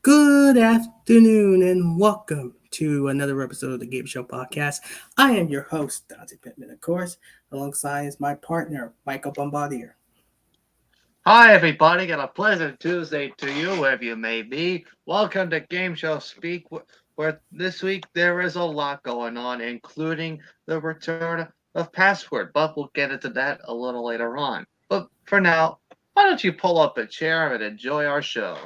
Good afternoon and welcome to another episode of the Gameshow podcast. I am your host, Dante Pittman, of course, alongside is my partner, Michael Bombardier. Hi, everybody, and a pleasant Tuesday to you, wherever you may be. Welcome to Game Show Speak, where this week there is a lot going on, including the return of Password, but we'll get into that a little later on. But for now, why don't you pull up a chair and enjoy our show?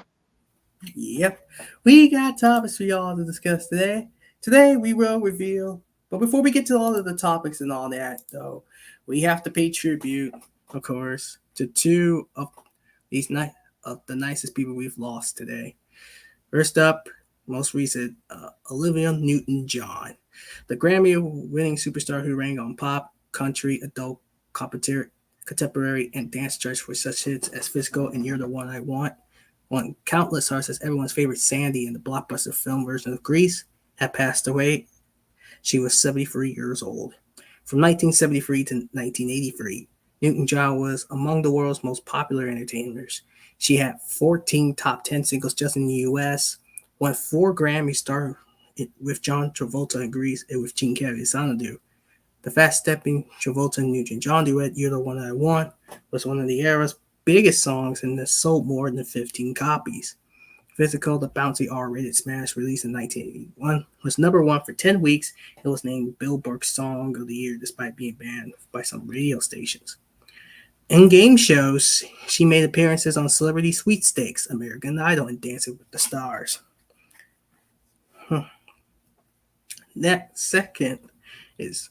Yep, we got topics for y'all to discuss today. Today we will reveal, but before we get to all of the topics and all that, though, we have to pay tribute, of course, to two of of the nicest people we've lost today. First up, most recent, Olivia Newton-John, the Grammy-winning superstar who rang on pop, country, adult, contemporary, and dance charts for such hits as "Physical" and "You're the One I Want." Won countless hearts as everyone's favorite Sandy in the blockbuster film version of Grease, had passed away. She was 73 years old. From 1973 to 1983, Newton-John was among the world's most popular entertainers. She had 14 top 10 singles just in the US, won 4 Grammys starring with John Travolta in Grease and with Gene Kelly in Xanadu. The fast-stepping Travolta and Newton-John duet, "You're the One I Want," was one of the era's biggest songs and has sold more than 15 copies. "Physical," the bouncy R-rated smash released in 1981, was number one for 10 weeks and was named Billboard's Song of the Year despite being banned by some radio stations. In game shows, she made appearances on Celebrity Sweepstakes, American Idol, and Dancing with the Stars. Next, second is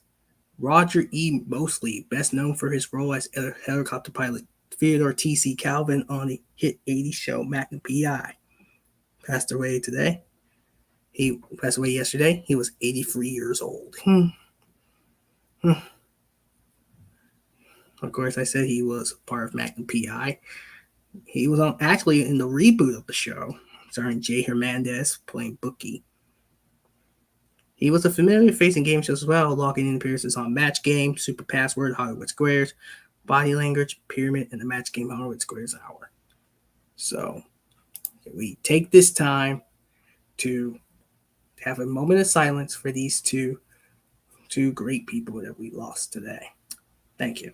Roger E. Mosley, best known for his role as helicopter pilot Theodore T.C. Calvin on the hit 80s show Magnum P.I. Passed away today. He passed away yesterday. He was 83 years old. Of course, I said he was part of Magnum P.I. He was actually in the reboot of the show, starring Jay Hernandez playing Bookie. He was a familiar face in game shows as well, logging in appearances on Match Game, Super Password, Hollywood Squares, Body Language, Pyramid, and the Match Game Hollywood Squares Hour. So we take this time to have a moment of silence for these two great people that we lost today. Thank you.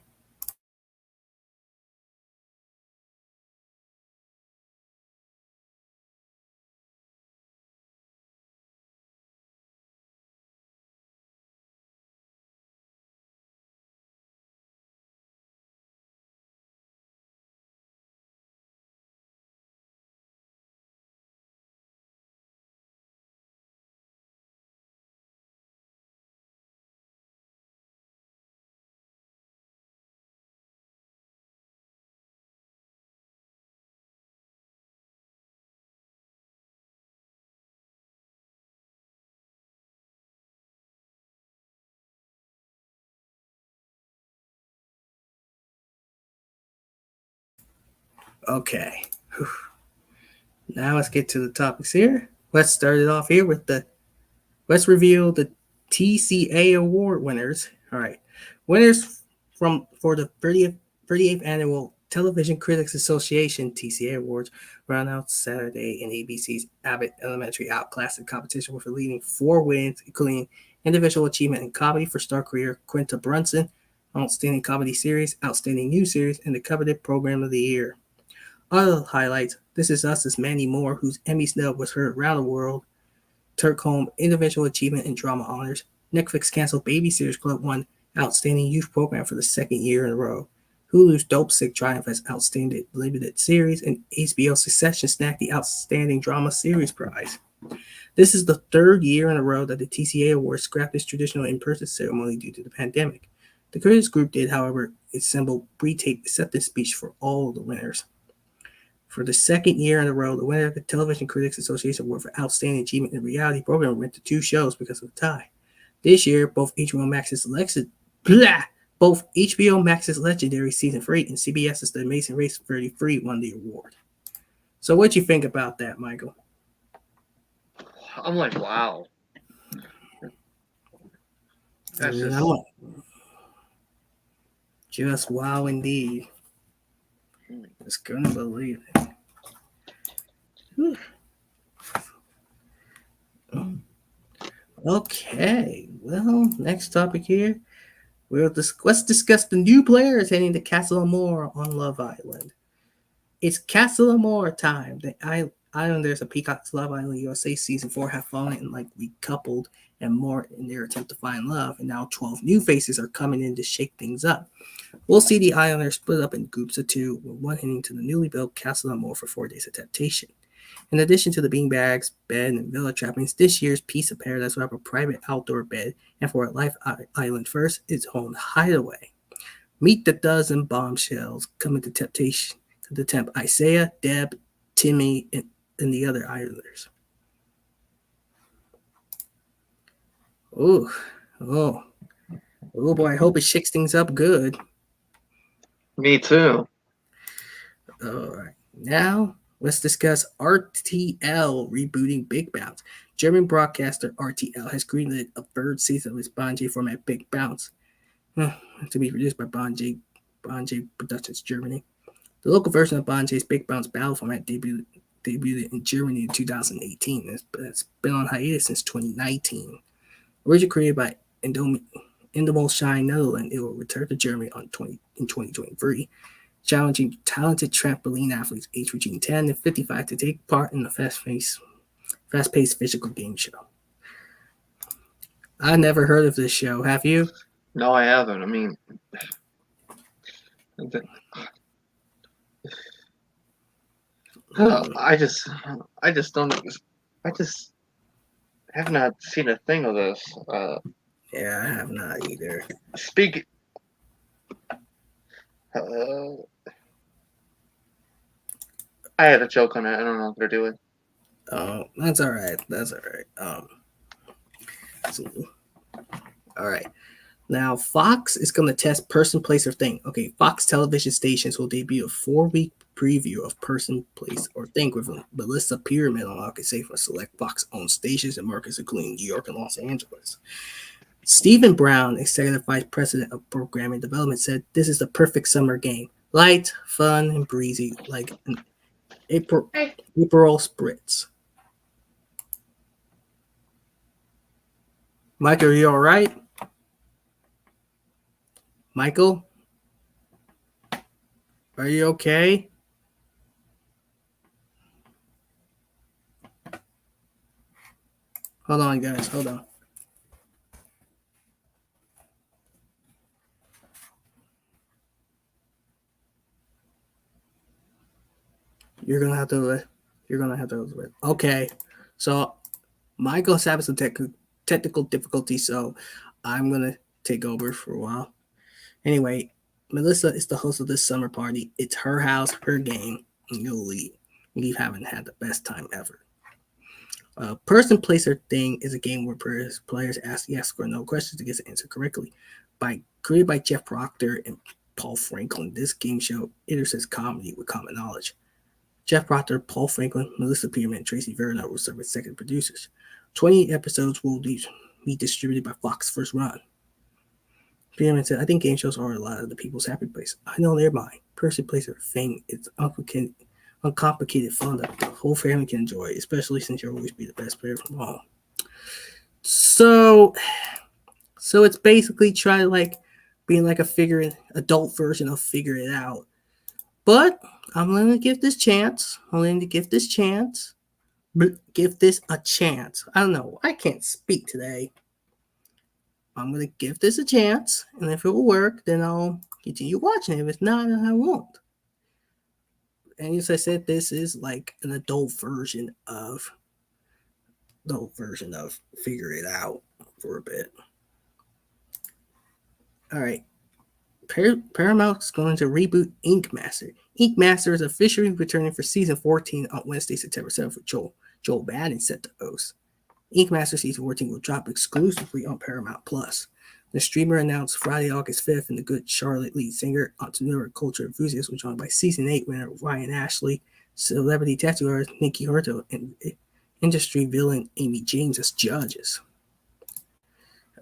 Okay. Now let's get to the topics here. Let's start it off here with let's reveal the TCA Award winners. All right. Winners from for the 38th annual Television Critics Association TCA Awards were announced Saturday in ABC's Abbott Elementary Outclassing competition with a leading 4 wins, including Individual Achievement in Comedy for Star Career Quinta Brunson, Outstanding Comedy Series, Outstanding New Series, and the coveted Program of the Year. Other highlights: This Is Us as Mandy Moore, whose Emmy snub was heard around the world, took home Individual Achievement and Drama Honors. Netflix canceled Baby Series Club won Outstanding Youth Program for the second year in a row. Hulu's Dope Sick triumphed as Outstanding Limited Series, and HBO's Succession snagged the Outstanding Drama Series prize. This is the third year in a row that the TCA Awards scrapped its traditional in-person ceremony due to the pandemic. The critics group did, however, assemble pre-taped acceptance speech for all of the winners. For the second year in a row, the winner of the Television Critics Association Award for Outstanding Achievement in Reality Program went to 2 shows because of the tie. This year, both HBO Max's Legendary Season 3 and CBS's The Amazing Race 33 won the award. So, what you think about that, Michael? I'm like, wow, that's I'm just. like, just wow, indeed. Just couldn't believe it. Whew. Okay, well, next topic here. Let's discuss the new players heading to Castle Amore on Love Island. It's Castle Amore time. The Islanders of Peacock's Love Island USA season 4 have fallen and like recoupled and more in their attempt to find love, and now 12 new faces are coming in to shake things up. We'll see the Islanders split up in groups of two, with one heading to the newly built Castle Amore for 4 days of temptation. In addition to the beanbags, bed, and villa trappings, this year's Piece of Paradise will have a private outdoor bed, and for a Life Island first, its own hideaway. Meet the dozen bombshells coming to temptation to tempt Isaiah, Deb, Timmy, and the other Islanders. Oh, oh, oh boy! I hope it shakes things up good. Me too. All right, now let's discuss RTL rebooting Big Bounce. German broadcaster RTL has greenlit a third season of its Bonjay format Big Bounce, to be produced by Bonjay Productions Germany. The local version of Bonjay's Big Bounce battle format debuted in Germany in 2018. It's been on hiatus since 2019. Originally created by Endemol Shine Netherlands, it will return to Germany in 2023, challenging talented trampoline athletes aged between 10 and 55 to take part in the fast-paced physical game show. I never heard of this show. Have you? No, I haven't. I mean, I just don't. I just have not seen a thing of this. Yeah, I have not either. Speak. I had a joke on it. I don't know what they're doing. Oh, that's all right. That's all right. All right. Now, Fox is going to test Person, Place, or Thing. Okay, Fox television stations will debut a 4-week preview of Person, Place, or Thing with Melissa Pyramid on August 8th for select Fox-owned stations and markets, including New York and Los Angeles. Stephen Brown, Executive Vice President of Programming Development, said this is the perfect summer game. Light, fun, and breezy, like an April Spritz. Mike, are you all right? Michael? Are you okay? Hold on, guys. Hold on. You're gonna have to. Okay. So Michael's having some technical difficulties, so I'm gonna take over for a while. Anyway, Melissa is the host of this summer party. It's her house, her game, and you'll leave. You haven't had the best time ever. Person, Place, or Thing is a game where players ask yes or no questions to get the answer correctly. Created by Jeff Proctor and Paul Franklin, this game show intersects comedy with common knowledge. Jeff Proctor, Paul Franklin, Melissa Peterman, and Tracy Verna will serve as second producers. 28 episodes will be distributed by Fox first run. Peterman said, I think game shows are a lot of the people's happy place. I know they're mine. Person, Place, or Thing. It's uncomplicated fun that the whole family can enjoy, especially since you'll always be the best player from all. So it's basically trying to being like adult version of Figure It Out. But I'm going to give this chance. Give this a chance. I don't know. I can't speak today. I'm going to give this a chance. And if it will work, then I'll continue watching it. If it's not, I won't. And as I said, this is like an adult version of Figure It Out for a bit. All right. Paramount's going to reboot Inkmaster. Inkmaster is officially returning for season 14 on Wednesday, September 7th with Joel Madden set to host. Inkmaster season 14 will drop exclusively on Paramount Plus. The streamer announced Friday, August 5th, and the Good Charlotte lead singer, entrepreneur, culture enthusiast was joined by season 8 winner Ryan Ashley, celebrity tattoo artist Nikki Hurto, and industry villain Amy James as judges.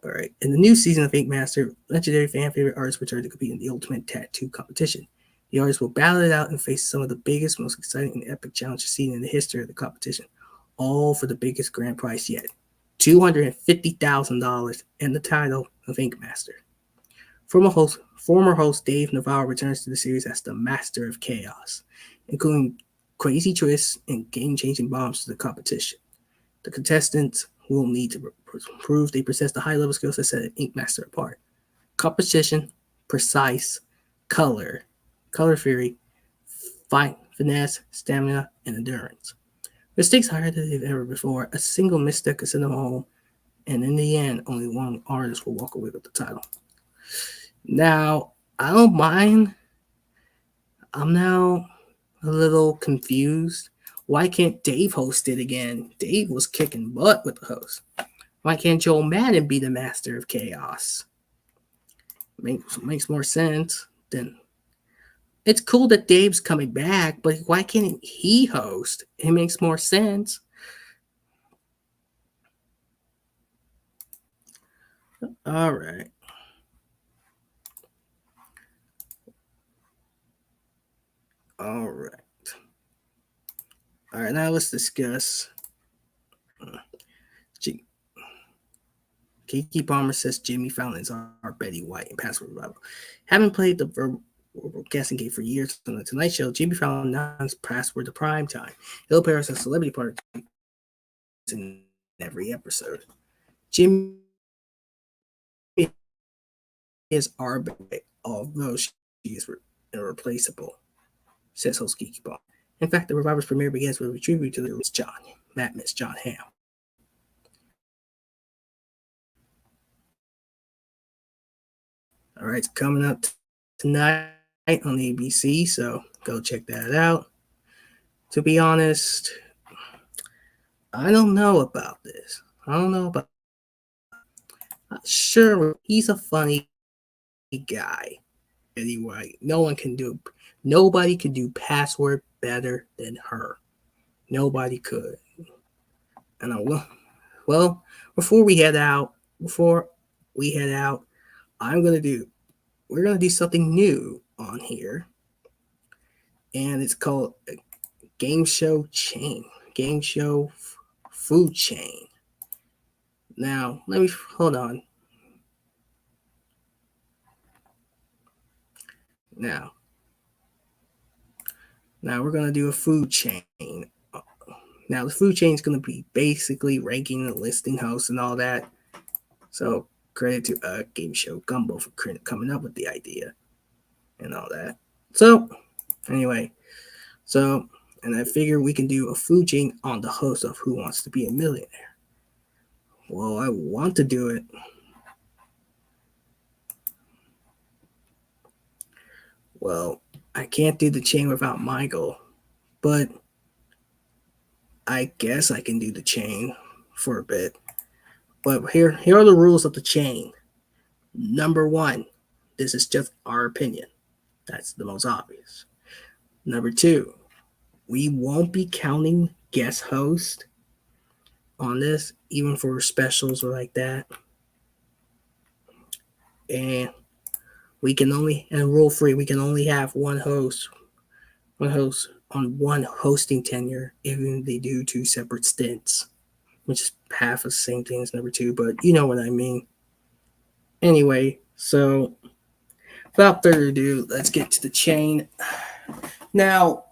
All right. In the new season of Inkmaster, legendary fan favorite artists return to compete in the ultimate tattoo competition. The artists will battle it out and face some of the biggest, most exciting, and epic challenges seen in the history of the competition, all for the biggest grand prize yet. $250,000, and the title of Inkmaster. Former host Dave Navarro returns to the series as the Master of Chaos, including crazy twists and game-changing bombs to the competition. The contestants will need to prove they possess the high-level skills that set Inkmaster apart. Competition, precise, color theory, fight, finesse, stamina, and endurance. The stakes higher than they've ever before. A single misstep could send them home, and in the end, only one artist will walk away with the title. Now, I don't mind. I'm now a little confused. Why can't Dave host it again? Dave was kicking butt with the host. Why can't Joel Madden be the Master of Chaos? Makes more sense than. It's cool that Dave's coming back, but why can't he host? It makes more sense. All right. All right. All right, now let's discuss. Kiki Palmer says Jimmy Fallon is our Betty White in Password Revival. Having played the verbal casting game for years on the Tonight Show, Jimmy Fallon announced Password to prime time. He'll appear as a celebrity part in every episode. Jimmy is our Betty White, although she is irreplaceable, says host Kiki Palmer. In fact, the Revival's premiere begins with a tribute to the Matt Miss John Hamm. All right, it's coming up tonight on ABC, so go check that out. To be honest, I don't know about this. Sure, he's a funny guy. Anyway, nobody could do Password better than her. Nobody could. And well, before we head out, we're gonna do something new on here, and it's called Game Show Food Chain. Now, let me hold on. Now we're gonna do a food chain. Now, the food chain is gonna be basically ranking and listing hosts and all that. So credit to Game Show Gumbo for coming up with the idea and all that. So anyway, and I figure we can do a food chain on the host of Who Wants to Be a Millionaire. Well, I want to do it. Well, I can't do the chain without Michael, but I guess I can do the chain for a bit. But here are the rules of the chain. Number one, this is just our opinion. That's the most obvious. Number two, we won't be counting guest host on this, even for specials or like that. And rule 3, we can only have one host on one hosting tenure, even if they do 2 separate stints, which is half of the same thing as number 2, but you know what I mean. Anyway, so without further ado, let's get to the chain. Now,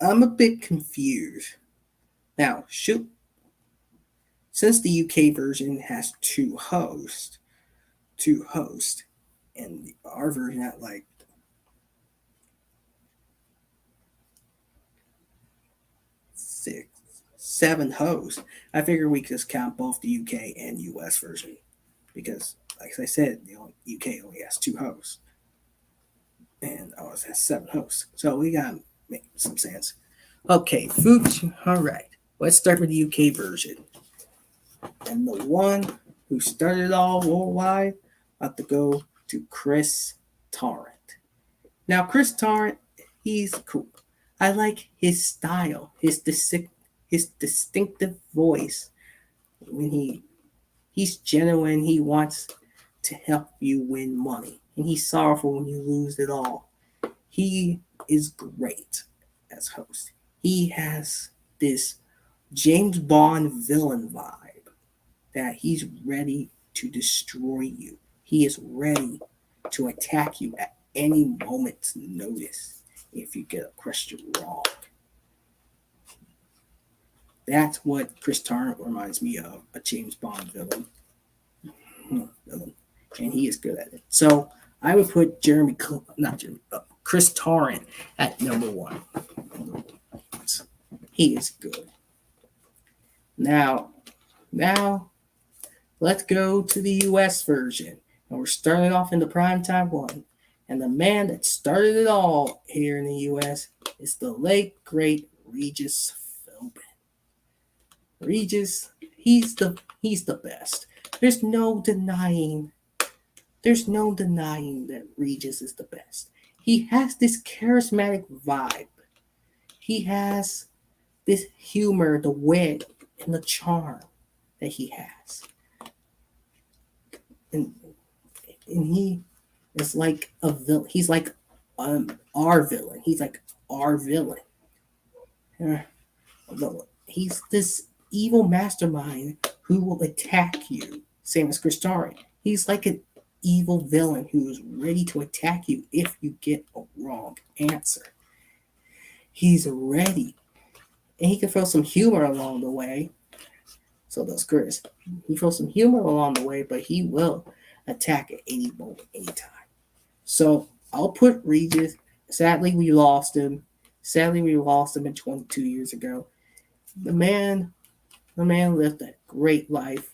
I'm a bit confused. Now, since the UK version has 2 hosts, and our version had like 6, 7 hosts, I figure we could just count both the UK and US version because, like I said, the UK only has 2 hosts, and ours has 7 hosts. So we got to make some sense. Okay, food. All right, let's start with the UK version. And the one who started it all worldwide, I have to go to Chris Tarrant. Now, Chris Tarrant, he's cool. I like his style, his distinctive voice. When he's genuine, he wants to help you win money, and he's sorrowful when you lose it all. He is great as host. He has this James Bond villain vibe. that he's ready to destroy you. He is ready to attack you at any moment's notice if you get a question wrong. That's what Chris Tarrant reminds me of, a James Bond villain. And he is good at it. So I would put Chris Tarrant at number one. He is good. Now, let's go to the US version. And we're starting off in the primetime one. And the man that started it all here in the US is the late, great Regis Philbin. Regis, he's the best. There's no denying that Regis is the best. He has this charismatic vibe. He has this humor, the wit, and the charm that he has. And he is like a villain. He's like our villain. He's like our villain. He's this evil mastermind who will attack you, same as Chris Tarrant. He's like an evil villain who is ready to attack you if you get a wrong answer. He's ready. And he can throw some humor along the way. So does Chris. He throws some humor along the way, but he will attack at any moment, anytime. So I'll put Regis. Sadly, we lost him. In 22 years ago. The man lived a great life.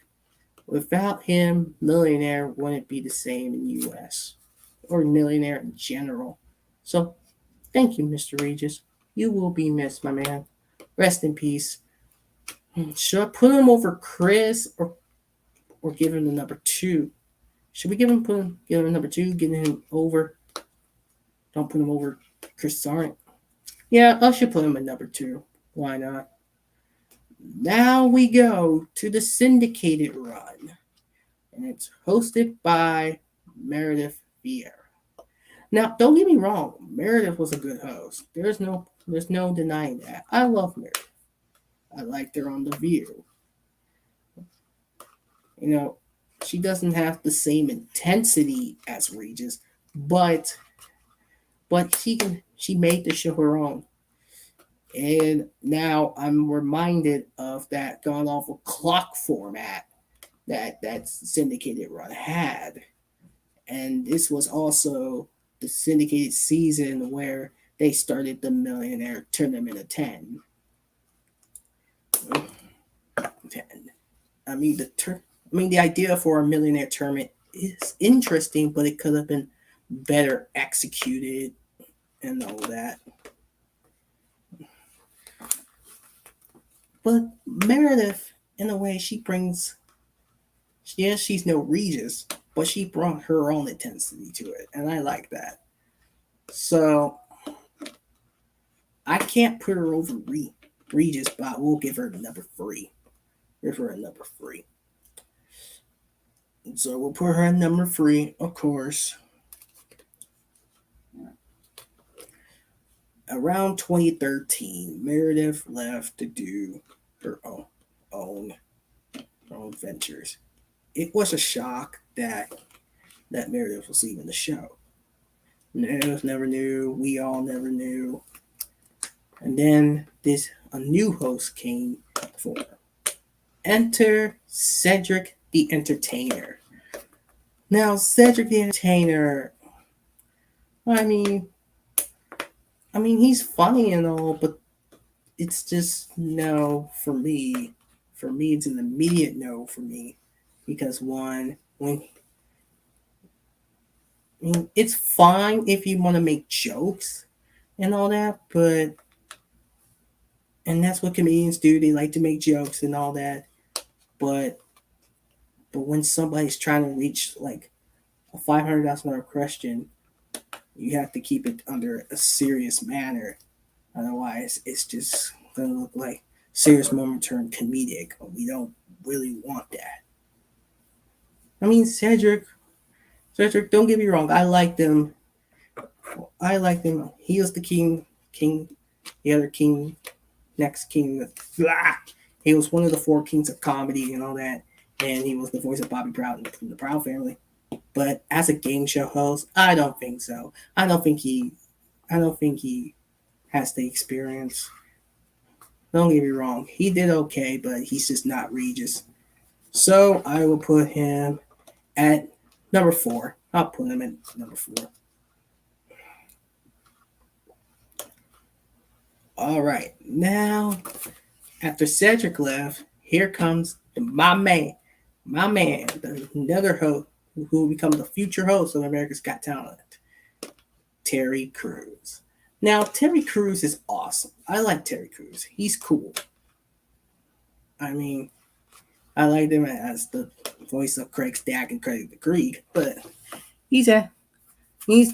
Without him, Millionaire wouldn't be the same in the US or Millionaire in general. So, thank you, Mr. Regis. You will be missed, my man. Rest in peace. Should I put him over Chris or give him the number 2? Should we give him number 2, getting him over? Don't put him over Chris Tarrant. Yeah, I should put him at number 2. Why not? Now we go to the syndicated run, and it's hosted by Meredith Vieira. Now, don't get me wrong, Meredith was a good host. There's no denying that. I love Meredith. I liked her on The View. You know, she doesn't have the same intensity as Regis, but she made the show her own. And now I'm reminded of that god awful clock format that syndicated run had. And this was also the syndicated season where they started the Millionaire Tournament of 10. I mean the idea for a Millionaire Tournament is interesting, but it could have been better executed and all that. But Meredith, in a way, she's no Regis, but she brought her own intensity to it, and I like that. So, I can't put her over Regis, but I will give her number 3. So, we'll put her at number 3, of course. Around 2013, Meredith left to do her own ventures. It was a shock that Meredith was leaving the show. Meredith never knew. We all never knew. And then a new host came for her. Enter Cedric the Entertainer. Now, Cedric the Entertainer, I mean, he's funny and all, but it's just no for me. For me, it's an immediate no for me. Because it's fine if you want to make jokes and all that, and that's what comedians do. They like to make jokes and all that. But when somebody's trying to reach like a $500,000 question, you have to keep it under a serious manner. Otherwise, it's just going to look like serious moment turn comedic. We don't really want that. I mean, Cedric, don't get me wrong. I liked him. He was the king, the other king, next king. He was one of the 4 kings of comedy and all that. and he was the voice of Bobby Proud from the Proud Family. But as a game show host, I don't think so. I don't think he has the experience. Don't get me wrong, he did okay, but he's just not Regis. So I will put him at number 4. I'll put him at number 4. All right, now after Cedric left, here comes my man, another host who will become the future host of America's Got Talent, Terry Crews. Now, Terry Crews is awesome. I like Terry Crews. He's cool. I mean, I liked him as the voice of Craig Stack and Craig the Greek, but he's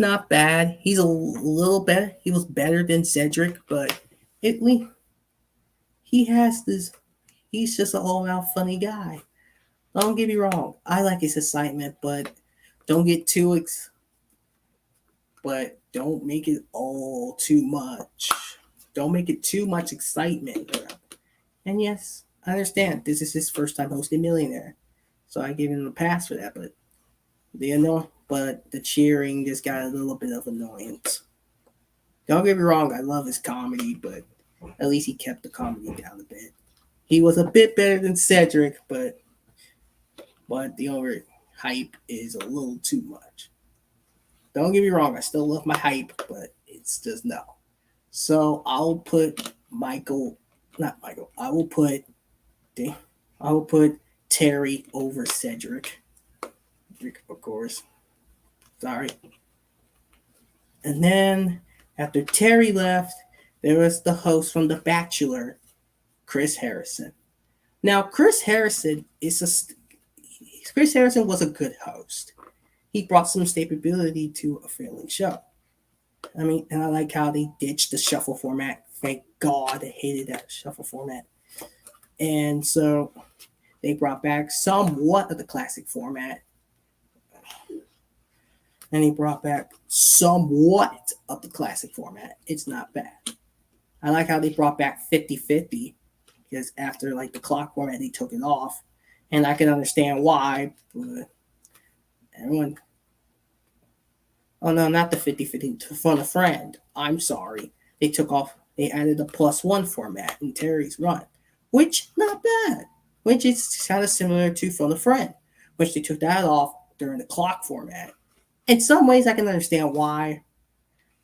not bad. He's a little better. He was better than Cedric, but he has this. He's just an all-out funny guy. Don't get me wrong. I like his excitement, but don't get too but don't make it all too much. Don't make it too much excitement. And yes, I understand this is his first time hosting Millionaire, so I give him a pass for that. But the cheering just got a little bit of annoyance. Don't get me wrong, I love his comedy, but at least he kept the comedy down a bit. He was a bit better than Cedric, but the overhype is a little too much. Don't get me wrong, I still love my hype, but it's just no. So I'll put I will put Terry over Cedric. Of course. Sorry. And then after Terry left, there was the host from The Bachelor, Chris Harrison. Now, Chris Harrison was a good host. He brought some stability to a failing show. I mean, and I like how they ditched the shuffle format. Thank God, I hated that shuffle format. And so they brought back somewhat of the classic format. And he brought back somewhat of the classic format. It's not bad. I like how they brought back 50-50, because after like the clock format, they took it off. And I can understand why, but everyone. Oh no, not the 50-50, to Phone a Friend. I'm sorry. They added a +1 format in Terry's run, which not bad. Which is kind of similar to Phone a Friend, which they took that off during the clock format. In some ways, I can understand why.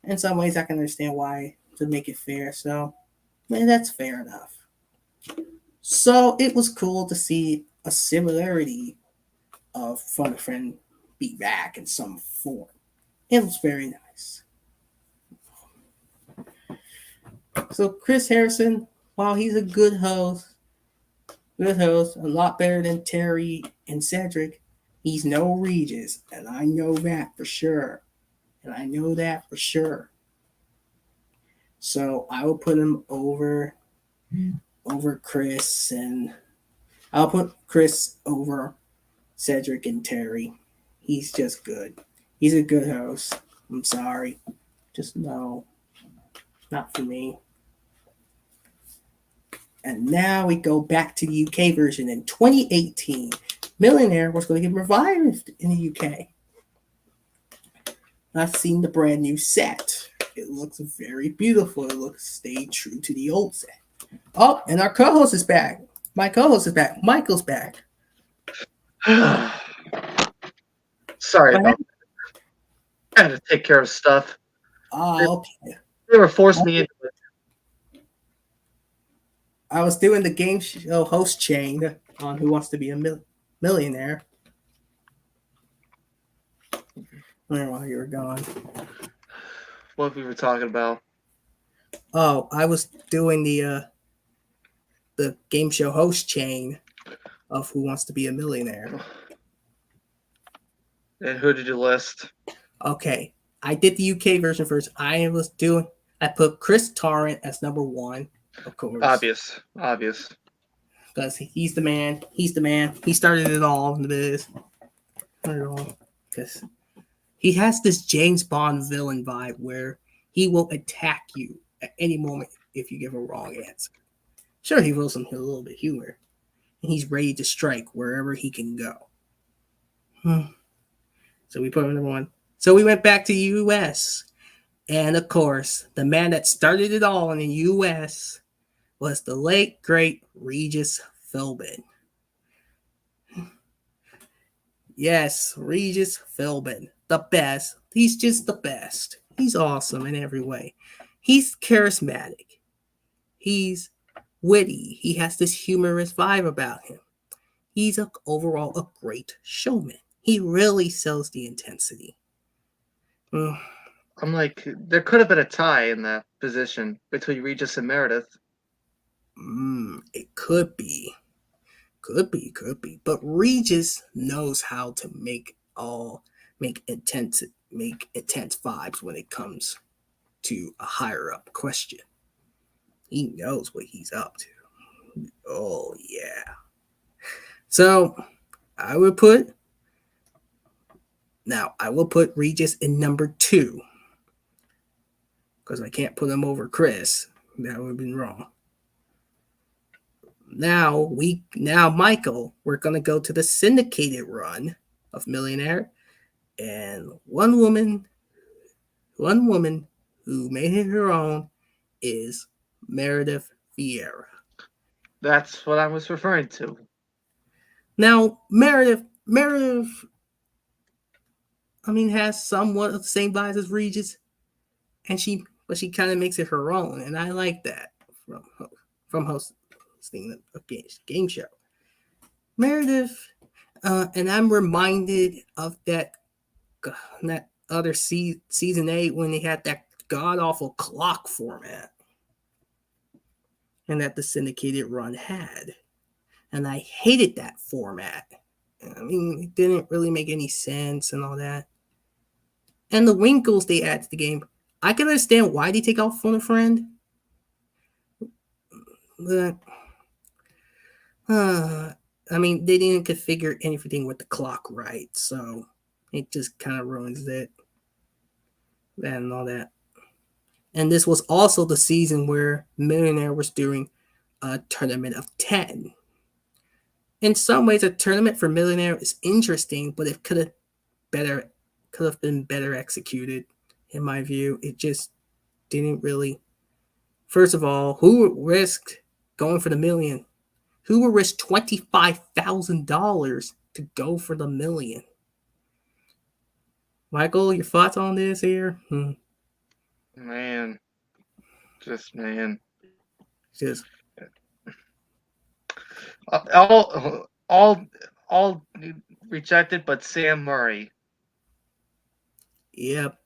In some ways, I can understand why, to make it fair. So, man, that's fair enough. So it was cool to see a similarity of Phone a Friend be back in some form. It was very nice. So Chris Harrison, while he's a good host, a lot better than Terry and Cedric, he's no Regis, and I know that for sure. So I will put him over Chris, and I'll put Chris over Cedric and Terry. He's just good. He's a good host. I'm sorry. Just no. Not for me. And now we go back to the UK version. In 2018, Millionaire was going to get revived in the UK. I've seen the brand new set. It looks very beautiful. Stayed true to the old set. Oh, and our co-host is back. My co-host is back. Michael's back. Sorry about that. I had to take care of stuff. Oh, okay. They were forcing me into it. I was doing the game show host chain on Who Wants to Be a Millionaire. While you were gone. What we were talking about. Oh, I was doing the game show host chain of Who Wants to Be a Millionaire. And who did you list? Okay, I did the UK version first. I put Chris Tarrant as number 1, of course. Obvious. Because he's the man. He started it all in the biz. Because he has this James Bond villain vibe where he will attack you at any moment if you give a wrong answer. Sure, he will some a little bit humor. and he's ready to strike wherever he can go. So we put him number one. So we went back to U.S. And of course, the man that started it all in the U.S. was the late, great Regis Philbin. Yes, Regis Philbin. The best. He's just the best. He's awesome in every way. He's charismatic. He's witty. He has this humorous vibe about him. He's overall a great showman. He really sells the intensity. I'm like, there could have been a tie in that position between Regis and Meredith. It could be. Could be. But Regis knows how to make intense vibes when it comes to a higher up question. He knows what he's up to. Oh yeah. So I will put Regis in number 2. Because I can't put him over Chris. That would have been wrong. Now, Michael, we're going to go to the syndicated run of Millionaire. And one woman who made it her own is Meredith Vieira. That's what I was referring to. Now, Meredith, has somewhat of the same vibes as Regis, but she kind of makes it her own, and I like that from hosting a game show. Meredith, and I'm reminded of that other season 8 when they had that god awful clock format, and that the syndicated run had, and I hated that format. It didn't really make any sense and all that. And the wrinkles they add to the game, I can understand why they take off phone a friend. But they didn't configure anything with the clock right, so it just kind of ruins it. And all that. And this was also the season where Millionaire was doing a tournament of 10. In some ways, a tournament for Millionaire is interesting, but it could have been better executed, in my view. It just didn't really. First of all, who risked going for the million? Who would risk $25,000 to go for the million? Michael, your thoughts on this here? Man. Just all rejected but Sam Murray. Yep.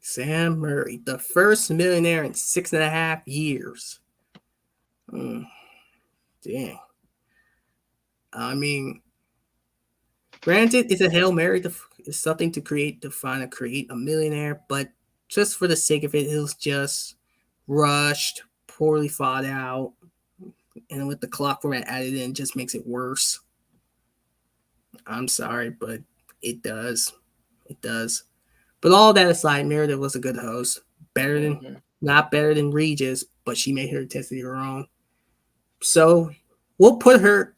Sam Murray, the first millionaire in 6.5 years. Dang. Granted, it's a Hail Mary. It's something to create a millionaire, but just for the sake of it, it was just rushed, poorly thought out, and with the clock format added in, just makes it worse. I'm sorry, but it does. It does. But all that aside, Meredith was a good host. Not better than Regis, but she made her intensity her own. So we'll put her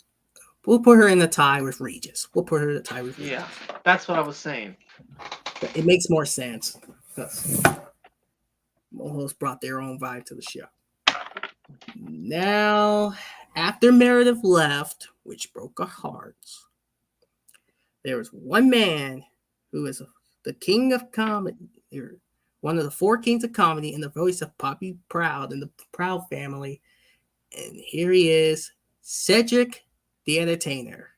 in the tie with Regis. Yeah, that's what I was saying. It makes more sense. Almost brought their own vibe to the show. Now, after Meredith left, which broke our hearts, there was one man who is the king of comedy, one of the 4 kings of comedy, and the voice of Poppy Proud and the Proud family. And here he is, Cedric the Entertainer.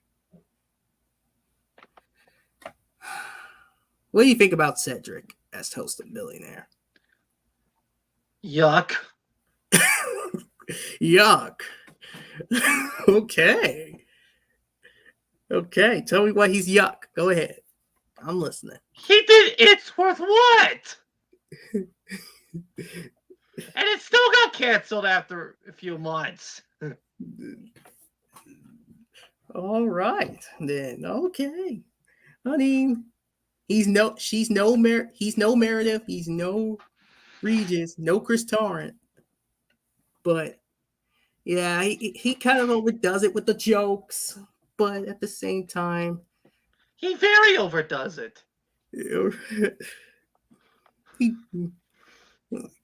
What do you think about Cedric as host of Millionaire? Yuck. Yuck. Okay. Tell me why he's yuck. Go ahead. I'm listening. He did It's Worth What? And it still got canceled after a few months. All right, then. Okay. He's no Meredith, he's no Regis, no Chris Torrent. But Yeah, he kind of overdoes it with the jokes, but at the same time, He very overdoes it. he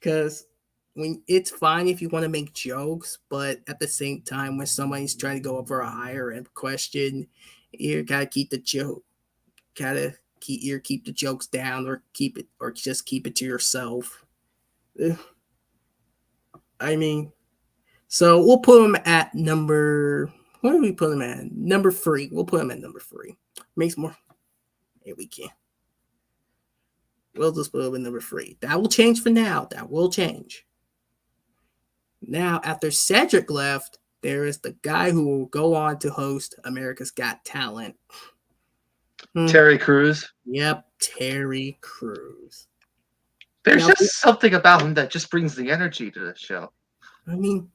because when it's fine if you want to make jokes, but at the same time, when somebody's trying to go over a higher end question, you gotta keep the joke, gotta keep the jokes down, or just keep it to yourself. I mean, so we'll put him at number. What do we put him at? Number 3. We'll put him at number 3. Makes more. Here we can. We'll just put him at number 3. That will change for now. That will change. Now, after Cedric left, there is the guy who will go on to host America's Got Talent. Terry Crews. Yep, Terry Crews. There's just something about him that just brings the energy to the show. I mean,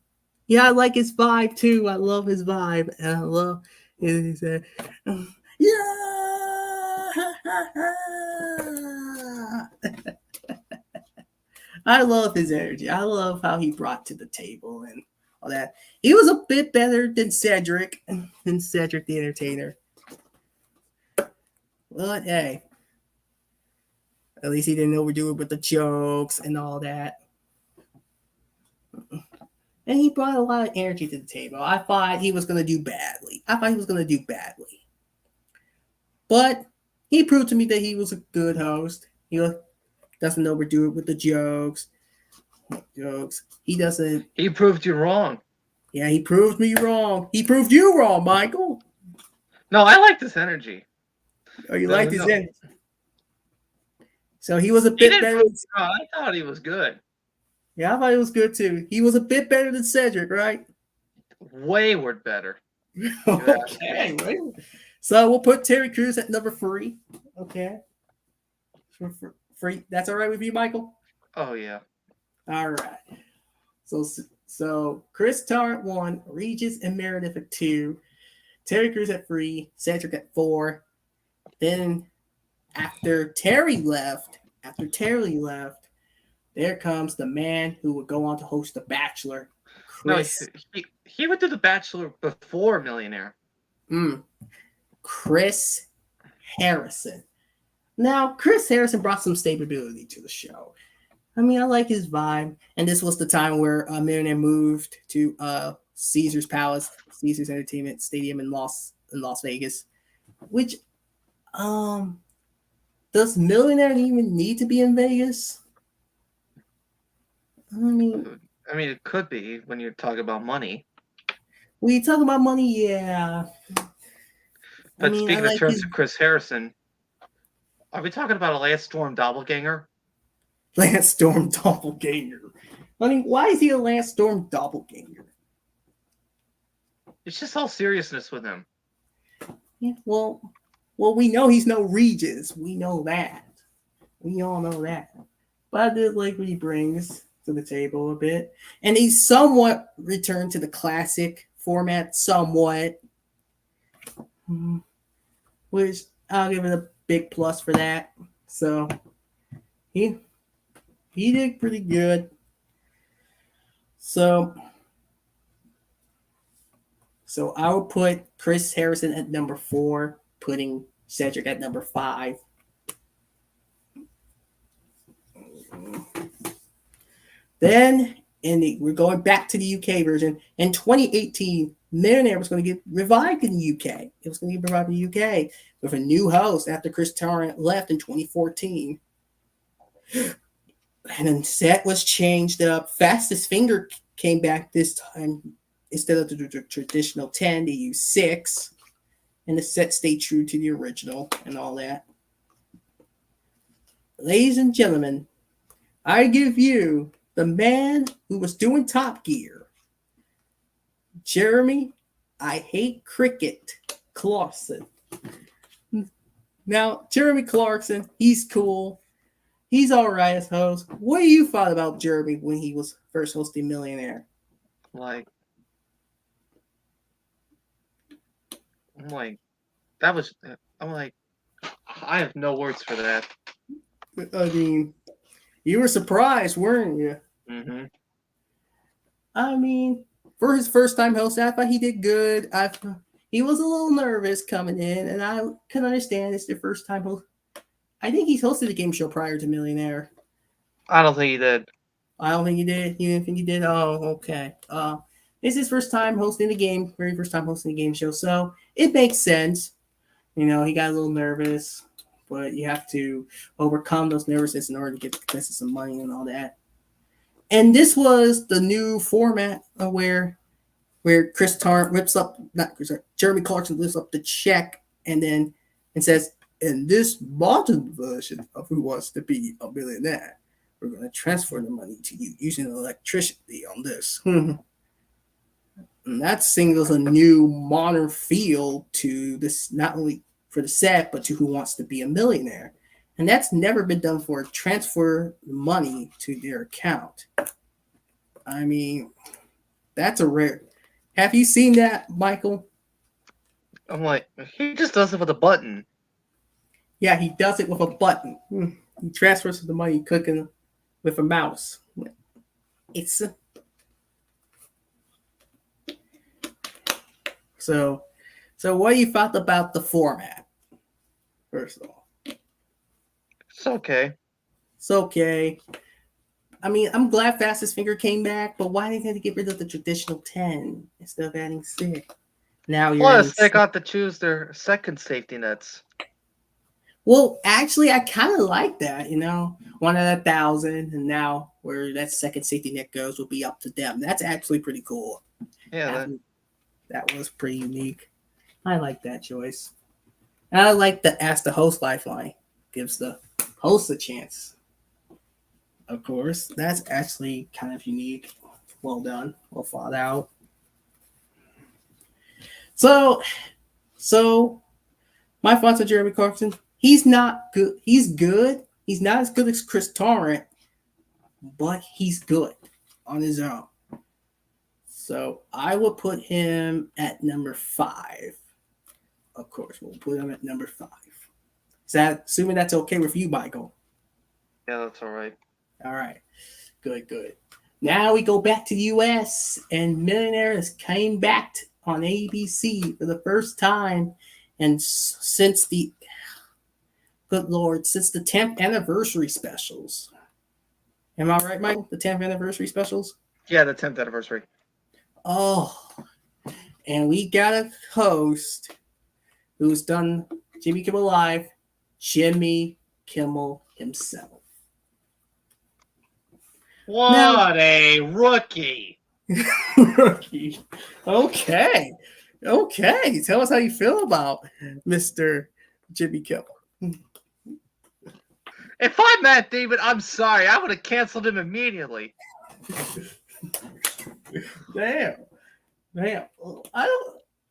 yeah, I like his vibe too. I love his vibe, and I love his I love his energy. I love how he brought to the table and all that. He was a bit better than Cedric the Entertainer. But hey, at least he didn't overdo it with the jokes and all that. And he brought a lot of energy to the table. I thought he was going to do badly. But he proved to me that he was a good host. He doesn't overdo it with the jokes. He doesn't. He proved you wrong. Yeah, he proved me wrong. He proved you wrong, Michael. No, I like this energy. Oh, you liked his energy. So he was a bit better. I thought he was good. Yeah, I thought he was good too. He was a bit better than Cedric, right? Wayward better. Okay. So we'll put Terry Crews at number 3. Okay. Free. That's all right with you, Michael? Oh, yeah. All right. So Chris Tarr at 1, Regis and Meredith at 2, Terry Crews at 3, Cedric at 4. Then after Terry left, there comes the man who would go on to host The Bachelor, Chris. No, he would do The Bachelor before Millionaire. Chris Harrison. Now, Chris Harrison brought some stability to the show. I mean, I like his vibe. And this was the time where Millionaire moved to Caesar's Palace, Caesar's Entertainment Stadium in Las Vegas. Which, does Millionaire even need to be in Vegas? I mean, it could be when you talk about money. When you talk about money, yeah. But speaking in terms of Chris Harrison, are we talking about a Lance Storm doppelganger? Lance Storm doppelganger. I mean, why is he a Lance Storm doppelganger? It's just all seriousness with him. Yeah, well, we know he's no Regis. We know that. We all know that. But I did like what he brings to the table a bit. And he's somewhat returned to the classic format, somewhat. Which I'll give it a big plus for that. So he did pretty good. So I would put Chris Harrison at number 4, putting Cedric at number 5. Then, we're going back to the UK version. In 2018, Millionaire was going to get revived in the UK. It was going to get revived in the UK with a new host after Chris Tarrant left in 2014. And then set was changed up. Fastest Finger came back this time. Instead of the traditional 10, they used 6. And the set stayed true to the original and all that. Ladies and gentlemen, I give you the man who was doing Top Gear, Jeremy, I Hate Cricket Clarkson. Now, Jeremy Clarkson, he's cool. He's all right as host. What do you thought about Jeremy when he was first hosting Millionaire? I have no words for that. I mean, you were surprised, weren't you? Mm-hmm. I mean, for his first time host, I thought he did good. He was a little nervous coming in, and I can understand it's their first time host. I think he's hosted a game show prior to Millionaire. I don't think he did. I don't think he did. You didn't think he did? Oh, okay. It's his first time hosting a game, very first time hosting a game show, so it makes sense. You know, he got a little nervous, but you have to overcome those nervousness in order to get the contestants some money and all that. And this was the new format where Chris Tarrant rips up, not Chris, Jeremy Clarkson lifts up the check and says, in this modern version of Who Wants to Be a Millionaire, we're going to transfer the money to you using electricity on this. And that signals a new modern feel to this, not only for the set, but to Who Wants to Be a Millionaire. And that's never been done for transfer money to their account. I mean, that's a rare. Have you seen that, Michael? I'm like, he just does it with a button. Yeah, he does it with a button. He transfers the money clicking with a mouse. It's so what do you thought about the format? First of all, It's okay. it's okay. I mean, I'm glad Fastest Finger came back, but why didn't they get rid of the traditional 10 instead of adding 6? Now you're Plus, they got to choose their second safety nets. Well, actually, I kind of like that, you know, 1 out of 1,000, and now where that second safety net goes will be up to them. That's actually pretty cool. Yeah, that was pretty unique. I like that choice. And I like the Ask the Host lifeline. Gives the host a chance. Of course, that's actually kind of unique. Well done. Well thought out. So my thoughts on Jeremy Clarkson. He's not good. He's good. He's not as good as Chris Tarrant, but he's good on his own. So I will put him at number 5. Of course, we'll put him at number 5. Is that assuming that's okay with you, Michael? yeah, that's all right. All right. Good. Now we go back to the U.S. and Millionaire has came back on ABC for the first time, and since the good Lord, since the 10th anniversary specials. Am I right, Michael? The 10th anniversary specials? Yeah, the 10th anniversary. Oh, and we got a host who's done Jimmy Kimmel Live, Jimmy Kimmel himself. What a rookie! Rookie. Okay. Tell us how you feel about Mr. Jimmy Kimmel. If I'm Matt Damon, I'm sorry. I would have canceled him immediately. Damn.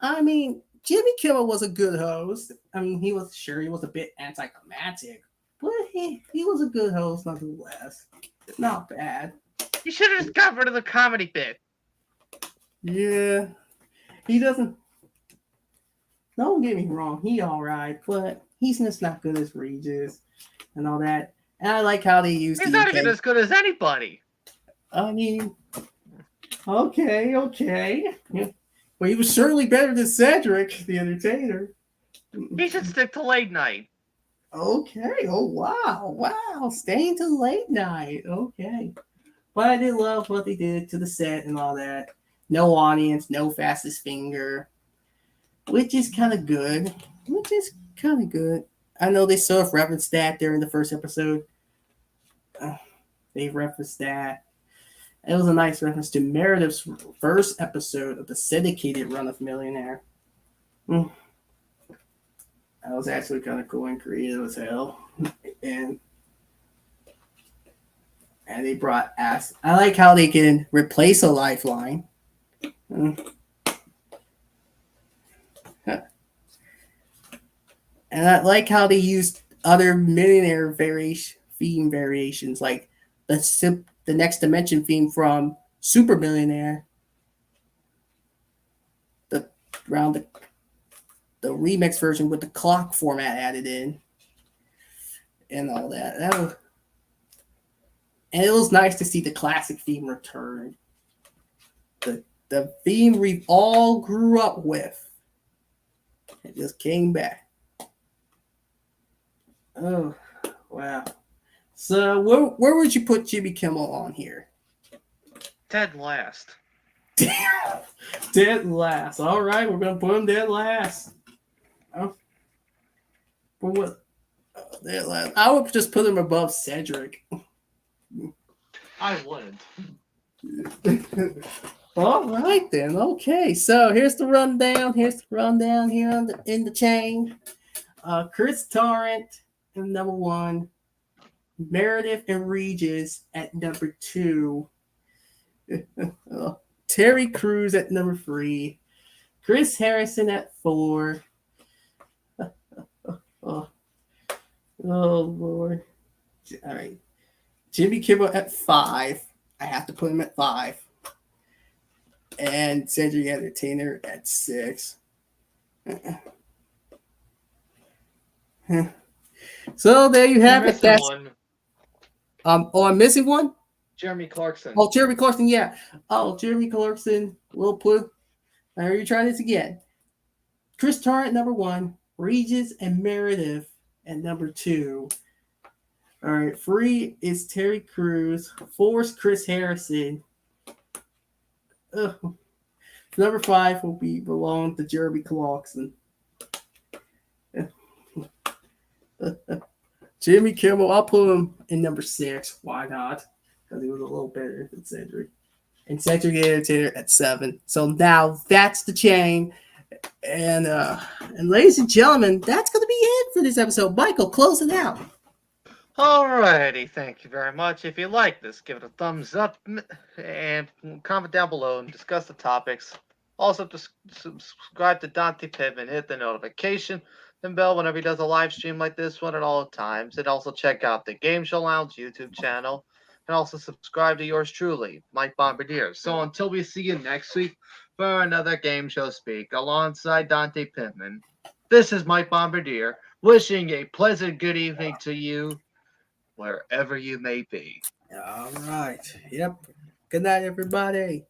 I mean, Jimmy Kimmel was a good host. I mean, he was a bit anticlimactic, but he was a good host nonetheless. Not bad. You should have just got rid of the comedy bit. Yeah. He doesn't. Don't get me wrong, he alright, but he's just not good as Regis and all that. And I like how they use He's not even as good as anybody. I mean, okay. Well, he was certainly better than Cedric the Entertainer. He should stick to late night. Okay. Oh, wow. Staying till late night. Okay. But I did love what they did to the set and all that. No audience, no Fastest Finger, which is kind of good. I know they sort of referenced that during the first episode. They referenced that. It was a nice reference to Meredith's first episode of the syndicated run of Millionaire. That was actually kind of cool and creative as hell. And they brought Ask. I like how they can replace a lifeline. And I like how they used other Millionaire theme variations, like the Next Dimension theme from Super Millionaire. The remix version with the clock format added in, and all that. And it was nice to see the classic theme return. The The theme we all grew up with. It just came back. Oh, wow. So, where would you put Jimmy Kimmel on here? Dead last. Dead last. All right, we're gonna put him dead last. Oh, but what? Dead last. I would just put him above Cedric. I wouldn't. All right then. Okay, so here's the rundown. Here's the rundown here in the chain. Chris Torrent at number 1. Meredith and Regis at number 2. Terry Crews at number 3. Chris Harrison at 4. Oh Lord. All right. Jimmy Kimmel at 5. I have to put him at 5. And Cedric the Entertainer at 6. So there you have it. That's one. I'm missing one. Jeremy Clarkson. Oh, Jeremy Clarkson, yeah. Oh, Jeremy Clarkson. We'll put. I heard you try this again. Chris Torrent number 1. Regis and Meredith at number 2. All right, 3 is Terry Crews. 4 is Chris Harrison. Number 5 will belong to Jeremy Clarkson. Jimmy Kimmel, I'll put him in number 6. Why not? Because he was a little better than Cedric. And Cedric the Entertainer at 7. So now that's the chain. And ladies and gentlemen, that's going to be it for this episode. Michael, close it out. Alrighty, thank you very much. If you like this, give it a thumbs up and comment down below and discuss the topics. Also, subscribe to Dante Pittman, hit the notification and bell whenever he does a live stream like this one at all times. And also check out the Gameshow Lounge YouTube channel. And also subscribe to yours truly, Mike Bombardier. So until we see you next week for another Game Show Speak alongside Dante Pittman, this is Mike Bombardier wishing a pleasant good evening to you wherever you may be. All right. Yep. Good night, everybody.